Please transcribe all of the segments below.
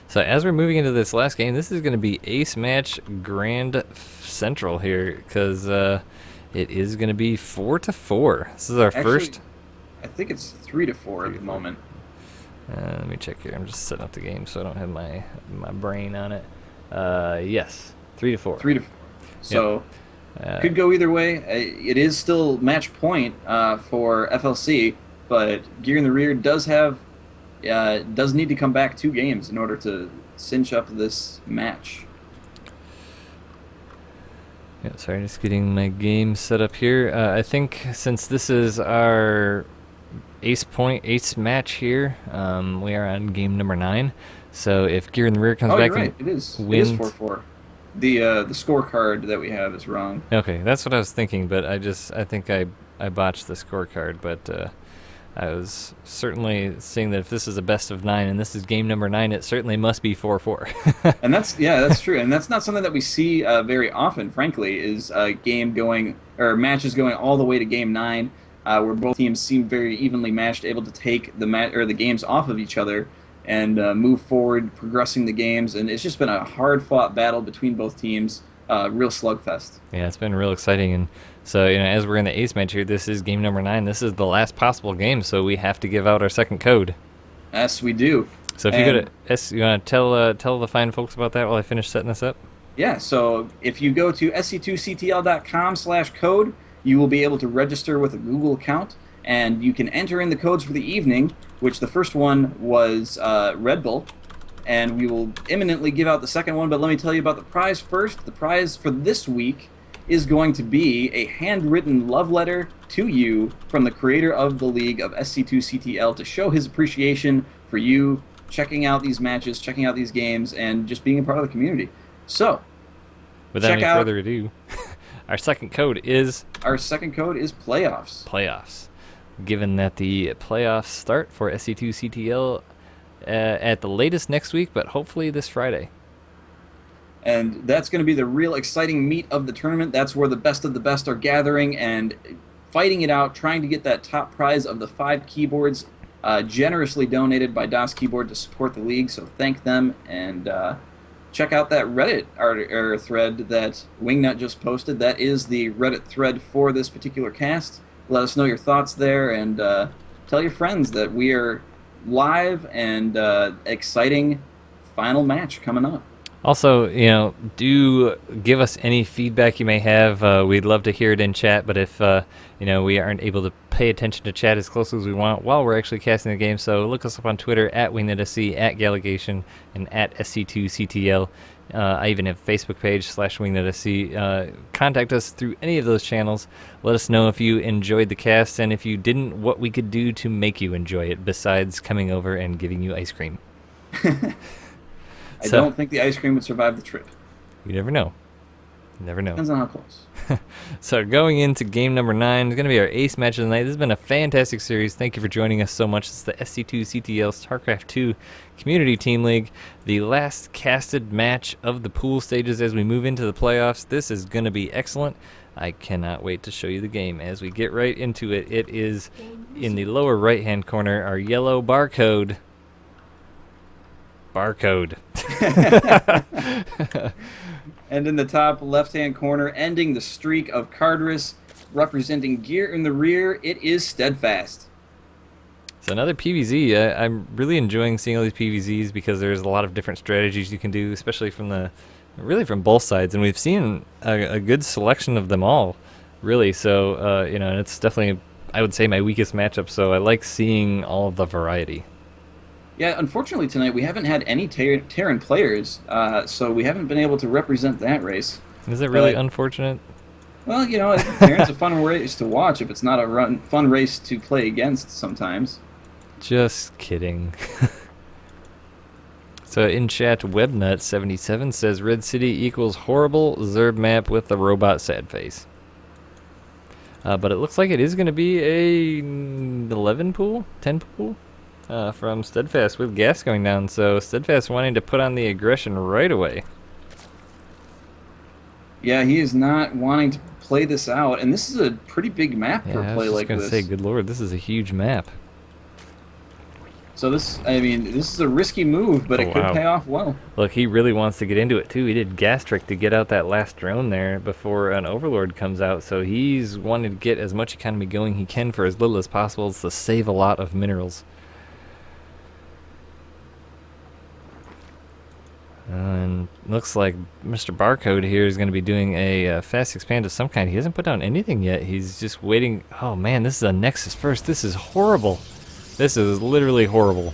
So as we're moving into this last game, this is going to be Ace Match Grand Central here, because it is going to be 4-4. This is our first. I think it's 3-4 at the moment. Let me check here. I'm just setting up the game so I don't have my brain on it. Yes, 3-4. 3-4. So Yep. could go either way. It is still match point for fLc, but Gear in the Rear does need to come back 2 games in order to cinch up this match. Yeah, sorry, just getting my game set up here. I think since this is our ace match here, we are on game number 9. So if Gear in the Rear comes back right. and It is 4-4. The scorecard that we have is wrong. Okay, that's what I was thinking, but I think I botched the scorecard, but I was certainly seeing that if this is a best of 9 and this is game number 9, it certainly must be 4-4. And that's true, and that's not something that we see very often. Frankly, is matches going all the way to game 9, where both teams seem very evenly matched, able to take the games off of each other and move forward, progressing the games. And it's just been a hard-fought battle between both teams, real slugfest. Yeah, it's been real exciting, and so as we're in the ace match here, this is game number 9. This is the last possible game, so we have to give out our second code. Yes, we do. So if you go to you want to tell the fine folks about that while I finish setting this up? Yeah, so if you go to sc2ctl.com/code, you will be able to register with a Google account, and you can enter in the codes for the evening, which the first one was Red Bull, and we will imminently give out the second one. But let me tell you about the prize first. The prize for this week is going to be a handwritten love letter to you from the creator of the league of SC2CTL to show his appreciation for you checking out these matches, checking out these games, and just being a part of the community. So, without any further ado, our second code is playoffs. Playoffs. Given that the playoffs start for SC2CTL at the latest next week, but hopefully this Friday. And that's going to be the real exciting meat of the tournament. That's where the best of the best are gathering and fighting it out, trying to get that top prize of the 5 keyboards generously donated by Das Keyboard to support the league. So thank them, and check out that Reddit thread that Wingnut just posted. That is the Reddit thread for this particular cast. Let us know your thoughts there, and tell your friends that we are live and exciting final match coming up. Also, do give us any feedback you may have. We'd love to hear it in chat, but if we aren't able to pay attention to chat as close as we want while we're actually casting the game, so look us up on Twitter at WingnutSC, at Galligation, and at SC2CTL. I even have a Facebook page /WingnutSC. Contact us through any of those channels. Let us know if you enjoyed the cast, and if you didn't, what we could do to make you enjoy it besides coming over and giving you ice cream. I don't think the ice cream would survive the trip. You never know. You never know. Depends on how close. So going into game number 9 is going to be our ace match of the night. This has been a fantastic series. Thank you for joining us so much. It's the SC2CTL StarCraft 2 Community Team League, the last casted match of the pool stages as we move into the playoffs. This is going to be excellent. I cannot wait to show you the game. As we get right into it, it is in the lower right-hand corner, our yellow barcode. And in the top left-hand corner, ending the streak of Cardris, representing Gear in the Rear, it is Steadfast. So another PvZ. I'm really enjoying seeing all these PvZs because there's a lot of different strategies you can do, especially from both sides, and we've seen a good selection of them all, really. So and it's definitely, I would say, my weakest matchup. So I like seeing all of the variety. Yeah, unfortunately tonight we haven't had any Terran players, so we haven't been able to represent that race. Is it really unfortunate? Well, Terran's a fun race to watch if it's not a fun race to play against sometimes. Just kidding. So in chat, Webnut77 says Red City equals horrible Zerb map with the robot sad face. But it looks like it is going to be a 11 pool, 10 pool. From Steadfast with gas going down, so Steadfast wanting to put on the aggression right away. Yeah, he is not wanting to play this out, and this is a pretty big map for a play like this. I was just going to say, good lord, this is a huge map. So this, I mean, this is a risky move, but Oh, it could wow. pay off well. Look, he really wants to get into it, too. He did gas trick to get out that last drone there before an Overlord comes out, so he's wanting to get as much economy going he can for as little as possible to save a lot of minerals. And looks like Mr. Barcode here is going to be doing a fast expand of some kind. He hasn't put down anything yet. He's just waiting. Oh, man, this is a Nexus first. This is horrible. This is literally horrible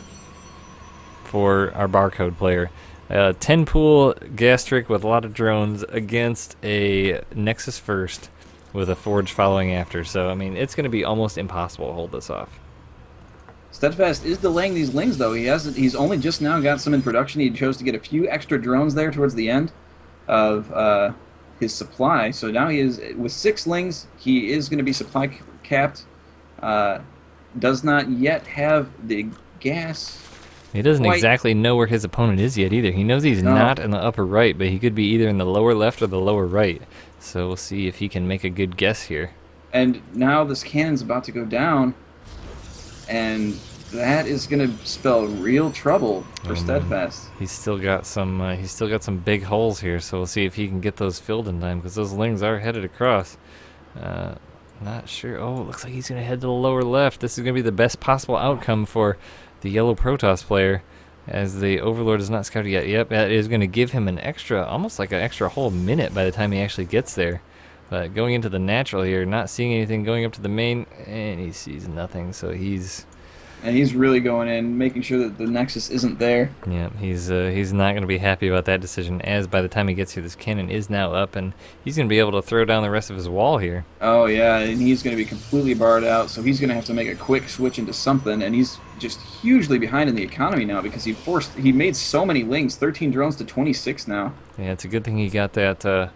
for our Barcode player. 10 pool gastric with a lot of drones against a Nexus first with a Forge following after. So, I mean, it's going to be almost impossible to hold this off. Steadfast is delaying these lings, though. He's only just now got some in production. He chose to get a few extra drones there towards the end of his supply. So now he is, with 6 lings, he is going to be supply capped. Does not yet have the gas. He doesn't exactly know where his opponent is yet either. He knows he's not in the upper right, but he could be either in the lower left or the lower right. So we'll see if he can make a good guess here. And now this cannon's about to go down. And that is going to spell real trouble for Steadfast. He's still got some big holes here, so we'll see if he can get those filled in time, because those lings are headed across. Not sure. Oh, it looks like he's going to head to the lower left. This is going to be the best possible outcome for the yellow Protoss player, as the Overlord is not scouted yet. Yep, that is going to give him an extra, almost like an extra whole minute by the time he actually gets there. But going into the natural here, not seeing anything, going up to the main, and he sees nothing, so he's really going in, making sure that the Nexus isn't there. Yeah, he's not going to be happy about that decision, as by the time he gets here, this cannon is now up, and he's going to be able to throw down the rest of his wall here. Oh, yeah, and he's going to be completely barred out, so he's going to have to make a quick switch into something, and he's just hugely behind in the economy now, because he made so many lings, 13 drones to 26 now. Yeah, it's a good thing he got that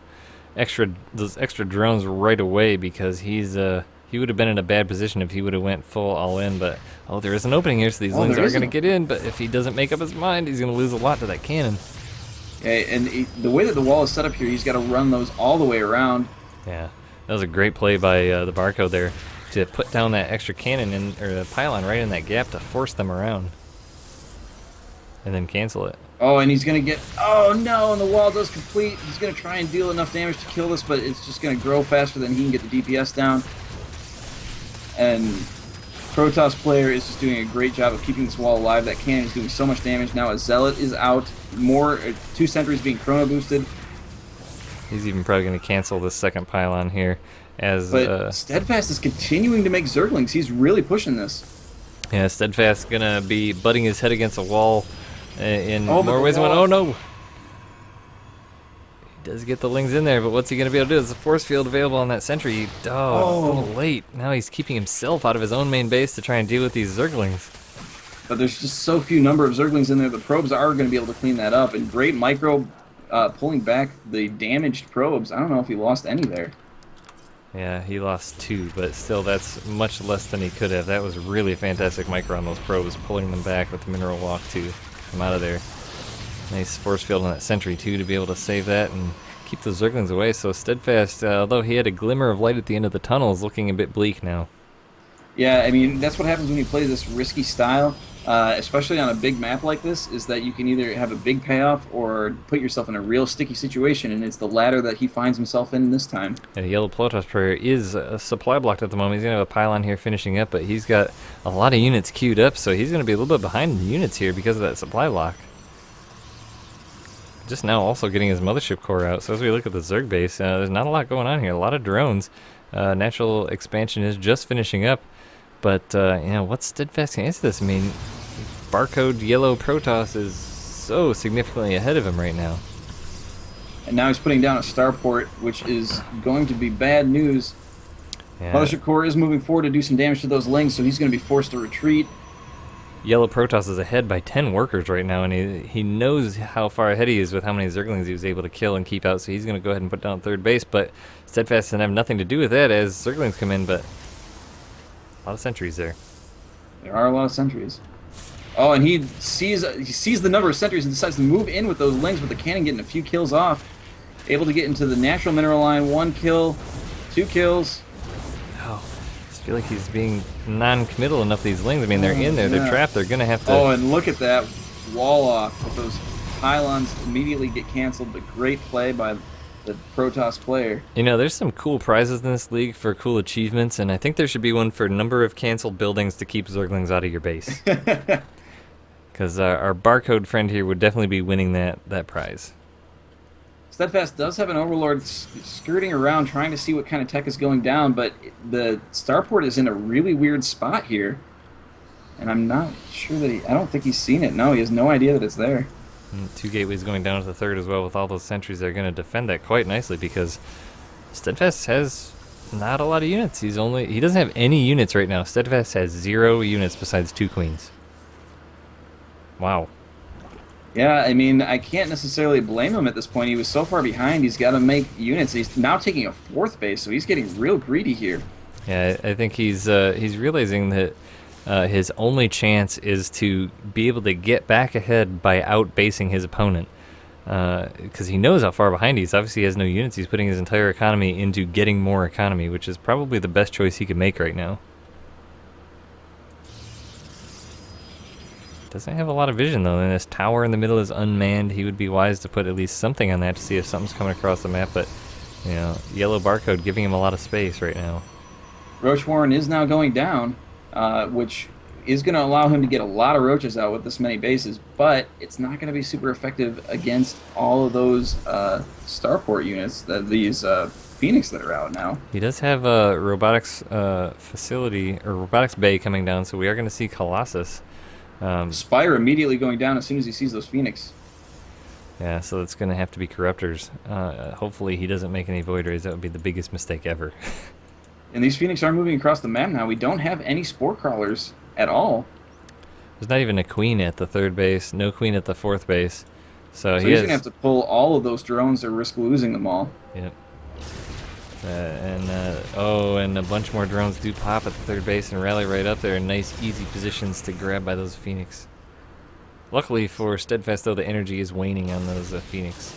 those extra drones right away, because he would have been in a bad position if he would have went full all in. But there is an opening here, so these lings are going to get in. But if he doesn't make up his mind, he's going to lose a lot to that cannon. Yeah, and the way that the wall is set up here, he's got to run those all the way around. Yeah, that was a great play by the Barcode there to put down that extra cannon or the pylon right in that gap to force them around, and then cancel it. Oh, and he's going to get... Oh, no, and the wall does complete. He's going to try and deal enough damage to kill this, but it's just going to grow faster than he can get the DPS down. And Protoss player is just doing a great job of keeping this wall alive. That cannon is doing so much damage. Now a Zealot is out. 2 sentries being chrono boosted. He's even probably going to cancel this second pylon here. But Steadfast is continuing to make Zerglings. He's really pushing this. Yeah, Steadfast going to be butting his head against a wall in more ways than one. Oh, no. He does get the lings in there, but what's he going to be able to do? There's a force field available on that sentry. Oh, a little late. Now he's keeping himself out of his own main base to try and deal with these Zerglings. But there's just so few number of Zerglings in there. The probes are going to be able to clean that up. And great micro pulling back the damaged probes. I don't know if he lost any there. Yeah, he lost 2, but still that's much less than he could have. That was really fantastic micro on those probes, pulling them back with the mineral walk to come out of there. Nice force field on that sentry too to be able to save that and keep the Zerglings away. So Steadfast, although he had a glimmer of light at the end of the tunnel, is looking a bit bleak now. Yeah, I mean, that's what happens when you play this risky style, especially on a big map like this, is that you can either have a big payoff or put yourself in a real sticky situation, and it's the latter that he finds himself in this time. Yeah, the yellow Protoss player is supply blocked at the moment. He's going to have a pylon here finishing up, but he's got a lot of units queued up, so he's going to be a little bit behind in the units here because of that supply lock. Just now also getting his mothership core out, so as we look at the Zerg base, there's not a lot going on here. A lot of drones. Natural expansion is just finishing up, but what's Steadfast going to answer this? I mean, Barcode yellow Protoss is so significantly ahead of him right now. And now he's putting down a starport, which is going to be bad news. Yeah. Mothership core is moving forward to do some damage to those lings, so he's going to be forced to retreat. Yellow Protoss is ahead by 10 workers right now, and he knows how far ahead he is with how many Zerglings he was able to kill and keep out, so he's going to go ahead and put down third base, but Steadfast doesn't have nothing to do with that as Zerglings come in, but a lot of sentries there. There are a lot of sentries. Oh, and he sees the number of sentries and decides to move in with those lings with the cannon, getting a few kills off. Able to get into the natural mineral line, 1 kill, 2 kills. Oh, this feel like he's being non-committal enough, these lings. I mean, they're in there, they're trapped, they're going to have to... Oh, and look at that wall off with those pylons immediately get canceled, but great play by the Protoss player. You know, there's some cool prizes in this league for cool achievements, and I think there should be one for number of canceled buildings to keep Zerglings out of your base. Because our barcode friend here would definitely be winning that prize. Steadfast does have an Overlord skirting around trying to see what kind of tech is going down, but the starport is in a really weird spot here. And I'm not sure that I don't think he's seen it. No, he has no idea that it's there. And 2 gateways going down to the 3rd as well with all those sentries. They're going to defend that quite nicely because Steadfast has not a lot of units. He doesn't have any units right now. Steadfast has 0 units besides 2 queens. Wow. Yeah, I mean, I can't necessarily blame him at this point. He was so far behind, he's got to make units. He's now taking a 4th base, so he's getting real greedy here. Yeah, I think he's realizing that his only chance is to be able to get back ahead by outbasing his opponent. Because he knows how far behind he is. Obviously, he has no units. He's putting his entire economy into getting more economy, which is probably the best choice he could make right now. Doesn't have a lot of vision, though, and this tower in the middle is unmanned. He would be wise to put at least something on that to see if something's coming across the map, but, you know, yellow barcode giving him a lot of space right now. Roach Warren is now going down, which is going to allow him to get a lot of roaches out with this many bases, but it's not going to be super effective against all of those starport units, these Phoenix that are out now. He does have a robotics facility, or robotics bay coming down, so we are going to see Colossus. Spire immediately going down as soon as he sees those Phoenix. Yeah, so it's going to have to be Corruptors. Hopefully he doesn't make any Void Rays. That would be the biggest mistake ever. And these Phoenix are moving across the map now. We don't have any Spore Crawlers at all. There's not even a Queen at the 3rd base, no Queen at the 4th base. So he's going to have to pull all of those drones or risk losing them all. Yep. And a bunch more drones do pop at the 3rd base and rally right up there in nice, easy positions to grab by those Phoenix. Luckily for Steadfast, though, the energy is waning on those Phoenix.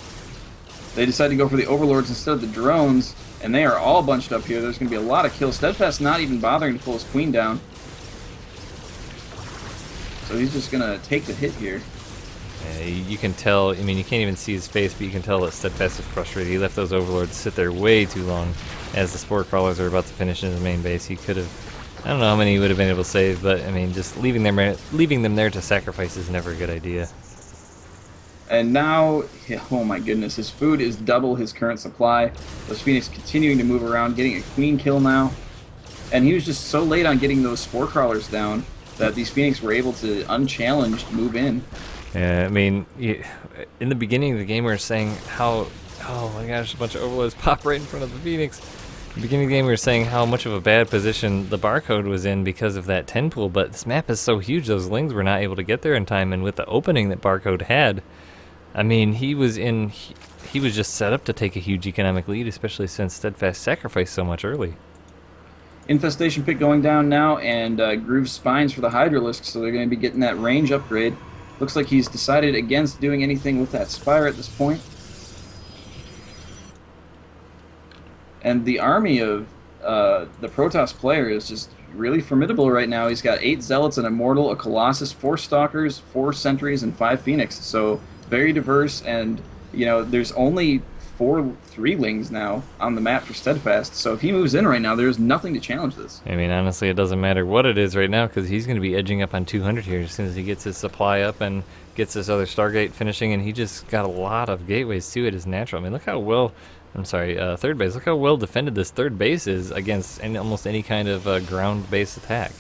They decide to go for the Overlords instead of the drones, and they are all bunched up here. There's going to be a lot of kills. Steadfast not even bothering to pull his Queen down. So he's just going to take the hit here. Yeah, you can tell, I mean, you can't even see his face, but you can tell that Steadfast is frustrated. He left those Overlords sit there way too long as the Spore Crawlers are about to finish in his main base. He could have, I don't know how many he would have been able to save, but, I mean, just leaving them there to sacrifice is never a good idea. And now, oh my goodness, his food is double his current supply. Those Phoenix continuing to move around, getting a Queen kill now. And he was just so late on getting those Spore Crawlers down that these Phoenix were able to, unchallenged, move in. Yeah, I mean, in the beginning of the game we were saying how, oh my gosh, a bunch of Overlords pop right in front of the Phoenix. In the beginning of the game we were saying how much of a bad position the barcode was in because of that 10 pool, but this map is so huge those lings were not able to get there in time, and with the opening that barcode had, I mean, he was just set up to take a huge economic lead, especially since Steadfast sacrificed so much early. Infestation Pit going down now, and Groove Spines for the Hydralisk, so they're going to be getting that range upgrade. Looks like he's decided against doing anything with that Spire at this point. And the army of the Protoss player is just really formidable right now. He's got 8 Zealots, an Immortal, a Colossus, 4 Stalkers, 4 Sentries, and 5 Phoenix. So very diverse, and you know, there's only 4 3-lings now on the map for Steadfast, so if he moves in right now, there's nothing to challenge this. I mean, honestly, it doesn't matter what it is right now, because he's going to be edging up on 200 here as soon as he gets his supply up and gets this other Stargate finishing, and he just got a lot of gateways too. It is natural. I mean, look how well, third base, look how well defended this 3rd base is against almost any kind of ground-based attack.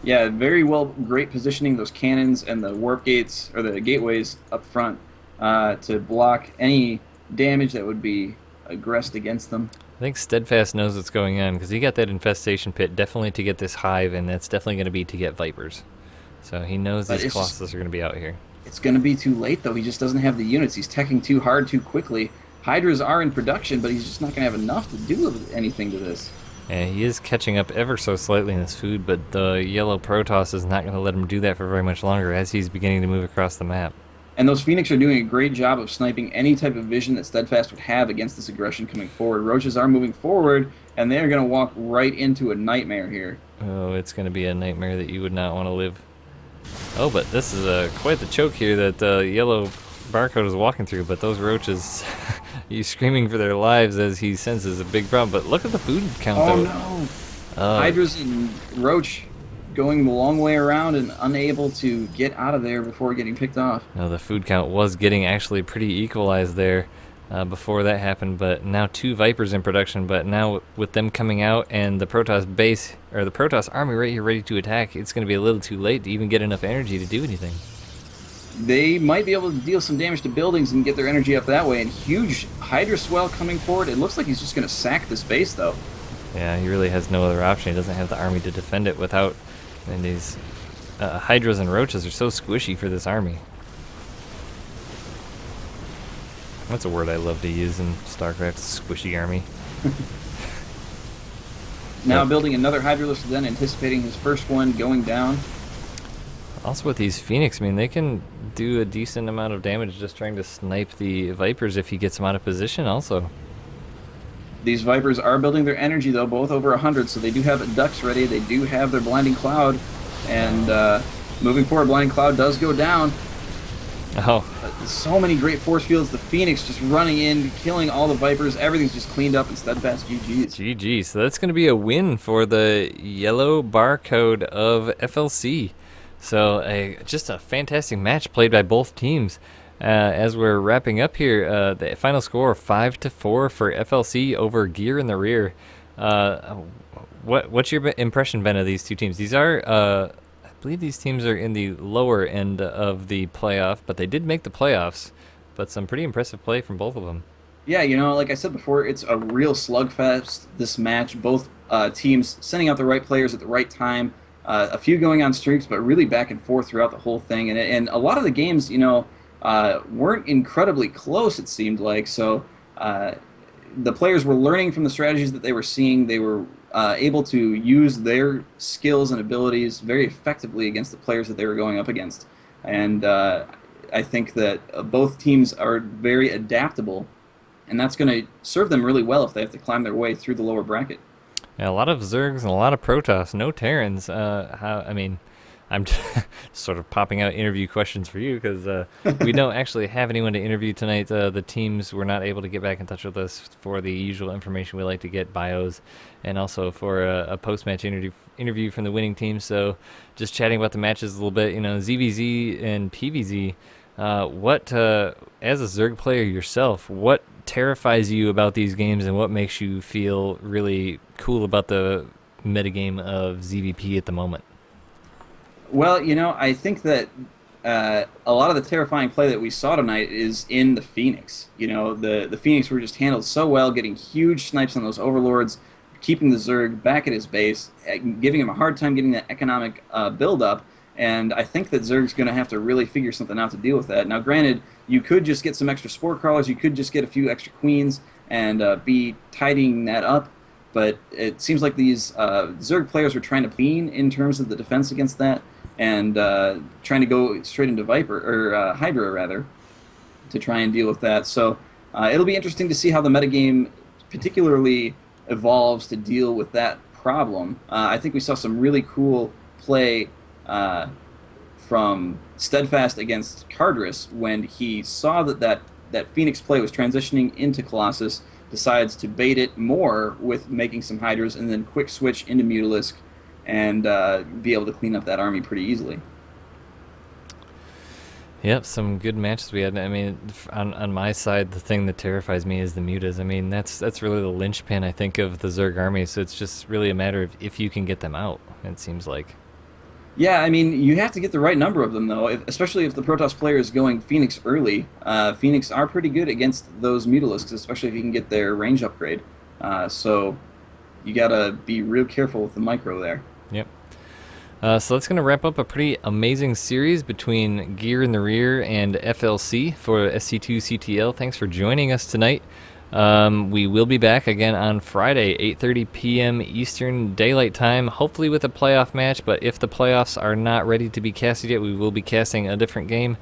Yeah, very well, great positioning, those cannons and the warp gates, or the gateways up front, to block any damage that would be aggressed against them. I think Steadfast knows what's going on, because he got that infestation pit definitely to get this hive, and that's definitely going to be to get Vipers. So he knows these Colossus are going to be out here. It's going to be too late, though. He just doesn't have the units. He's teching too hard too quickly. Hydras are in production, but he's just not going to have enough to do anything to this. And he is catching up ever so slightly in his food, but the yellow Protoss is not going to let him do that for very much longer as he's beginning to move across the map. And those Phoenix are doing a great job of sniping any type of vision that Steadfast would have against this aggression coming forward. Roaches are moving forward, and they're going to walk right into a nightmare here. Oh, it's going to be a nightmare that you would not want to live. Oh, but this is quite the choke here that yellow barcode is walking through. But those roaches, he's screaming for their lives as he senses a big problem. But look at the food count, Oh though. no! Hydra's and Roach going the long way around and unable to get out of there before getting picked off. No, the food count was getting actually pretty equalized there before that happened, but now 2 Vipers in production, but now with them coming out and the Protoss base, or the Protoss army right here ready to attack, it's going to be a little too late to even get enough energy to do anything. They might be able to deal some damage to buildings and get their energy up that way, and huge Hydra swell coming forward. It looks like he's just going to sack this base, though. Yeah, he really has no other option. He doesn't have the army to defend it without, and these Hydras and Roaches are so squishy for this army. That's a word I love to use in StarCraft, squishy army. Now building another Hydralisk, then anticipating his first one going down. Also with these Phoenix, I mean, they can do a decent amount of damage just trying to snipe the Vipers if he gets them out of position also. These Vipers are building their energy, though, both over 100, so they do have ducks ready. They do have their Blinding Cloud, and moving forward, Blinding Cloud does go down. Oh. So many great force fields. The Phoenix just running in, killing all the Vipers. Everything's just cleaned up and Steadfast GG's. GG. So that's going to be a win for the yellow barcode of fLc. So just a fantastic match played by both teams. As we're wrapping up here, the final score 5-4 for fLc over GinR in the rear. What's your impression, Ben, of these two teams? These are, I believe these teams are in the lower end of the playoff, but they did make the playoffs. But some pretty impressive play from both of them. Yeah, you know, like I said before, it's a real slugfest, this match. Both teams sending out the right players at the right time. A few going on streaks, but really back and forth throughout the whole thing. And a lot of the games, you know, weren't incredibly close, it seemed like. So the players were learning from the strategies that they were seeing. They were able to use their skills and abilities very effectively against the players that they were going up against. And I think that both teams are very adaptable, and that's going to serve them really well if they have to climb their way through the lower bracket. Yeah, a lot of Zergs and a lot of Protoss, no Terrans. I mean, I'm sort of popping out interview questions for you because we don't actually have anyone to interview tonight. The teams were not able to get back in touch with us for the usual information we like to get, bios, and also for a post-match interview from the winning team. So just chatting about the matches a little bit, you know, ZVZ and PVZ. As a Zerg player yourself, what terrifies you about these games and what makes you feel really cool about the metagame of ZVP at the moment? Well, you know, I think that a lot of the terrifying play that we saw tonight is in the Phoenix. You know, the Phoenix were just handled so well, getting huge snipes on those Overlords, keeping the Zerg back at his base, giving him a hard time getting that economic build-up. And I think that Zerg's going to have to really figure something out to deal with that. Now, granted, you could just get some extra Spore Crawlers, you could just get a few extra Queens and be tidying that up. But it seems like these Zerg players were trying to lean in terms of the defense against that, and trying to go straight into Hydra rather, to try and deal with that. So it'll be interesting to see how the metagame particularly evolves to deal with that problem. I think we saw some really cool play from Steadfast against Cardris when he saw that Phoenix play was transitioning into Colossus, decides to bait it more with making some Hydras, and then quick switch into Mutalisk and be able to clean up that army pretty easily. Yep, some good matches we had. I mean, on my side, the thing that terrifies me is the mutas. I mean, that's really the linchpin, I think, of the Zerg army. So it's just really a matter of if you can get them out, it seems like. Yeah, I mean, you have to get the right number of them, though, especially if the Protoss player is going Phoenix early. Phoenix are pretty good against those Mutalisks, especially if you can get their range upgrade. So you got to be real careful with the micro there. Yep. So that's going to wrap up a pretty amazing series between GinR in the rear and fLc for SC2CTL. Thanks for joining us tonight. We will be back again on Friday, 8:30 p.m. Eastern Daylight Time, hopefully with a playoff match, but if the playoffs are not ready to be casted yet, we will be casting a different game.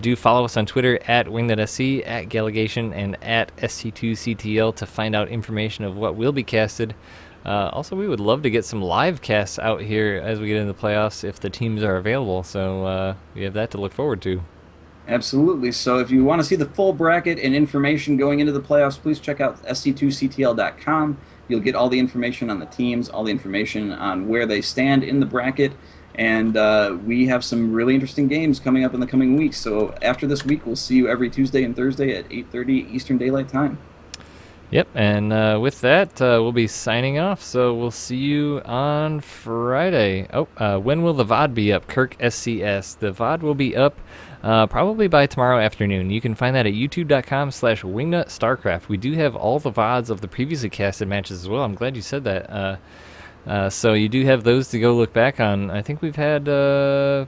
Do follow us on Twitter at Wing.SC, at Galligation, and at SC2CTL to find out information of what will be casted. Also, we would love to get some live casts out here as we get into the playoffs if the teams are available, so we have that to look forward to. Absolutely. So if you want to see the full bracket and information going into the playoffs, please check out SC2CTL.com. You'll get all the information on the teams, all the information on where they stand in the bracket, and we have some really interesting games coming up in the coming weeks. So after this week, we'll see you every Tuesday and Thursday at 8:30 Eastern Daylight Time. Yep, and with that, we'll be signing off, so we'll see you on Friday. When will the VOD be up? Kirk SCS. The VOD will be up probably by tomorrow afternoon. You can find that at youtube.com/WingNutStarcraft. We do have all the VODs of the previously casted matches as well. I'm glad you said that. So you do have those to go look back on. I think we've had 2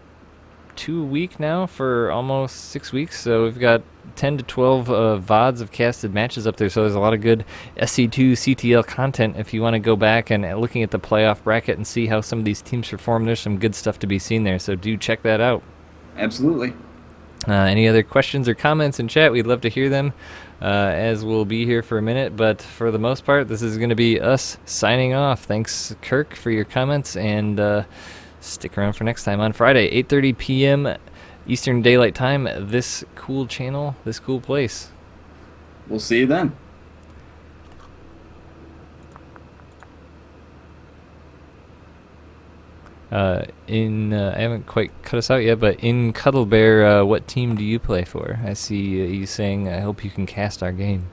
a week now for almost 6 weeks, so we've got 10 to 12 VODs of casted matches up there, so there's a lot of good SC2CTL content if you want to go back and looking at the playoff bracket and see how some of these teams perform. There's some good stuff to be seen there, so do check that out. Absolutely. Any other questions or comments in chat? We'd love to hear them, as we'll be here for a minute, but for the most part, this is going to be us signing off. Thanks, Kirk, for your comments, and stick around for next time on Friday, 8:30 p.m. Eastern Daylight Time, this cool channel, this cool place. We'll see you then. I haven't quite cut us out yet, but in Cuddle Bear, what team do you play for? I see you saying, I hope you can cast our game.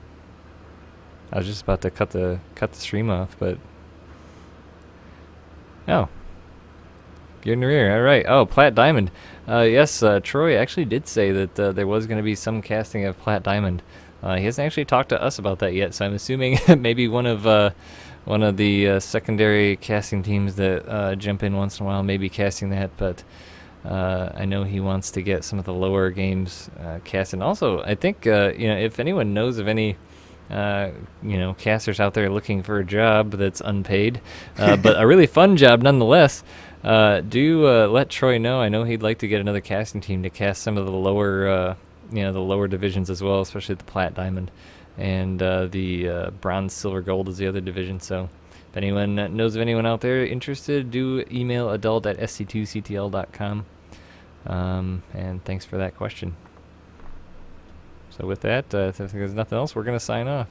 I was just about to cut the stream off, but... Oh. GinR, all right. Oh, Plat Diamond. Yes, Troy actually did say that there was going to be some casting of Plat Diamond. He hasn't actually talked to us about that yet, so I'm assuming maybe one of the secondary casting teams that jump in once in a while may be casting that, but I know he wants to get some of the lower games cast. And also, I think if anyone knows of any casters out there looking for a job that's unpaid, but a really fun job nonetheless, do let Troy know. I know he'd like to get another casting team to cast some of the lower, the lower divisions as well, especially the Plat Diamond, and the Bronze, Silver, Gold is the other division. So if anyone knows of anyone out there interested, do email adult@sc2ctl.com. And thanks for that question. So with that, if there's nothing else, we're going to sign off.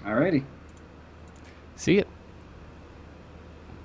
Alrighty. See ya.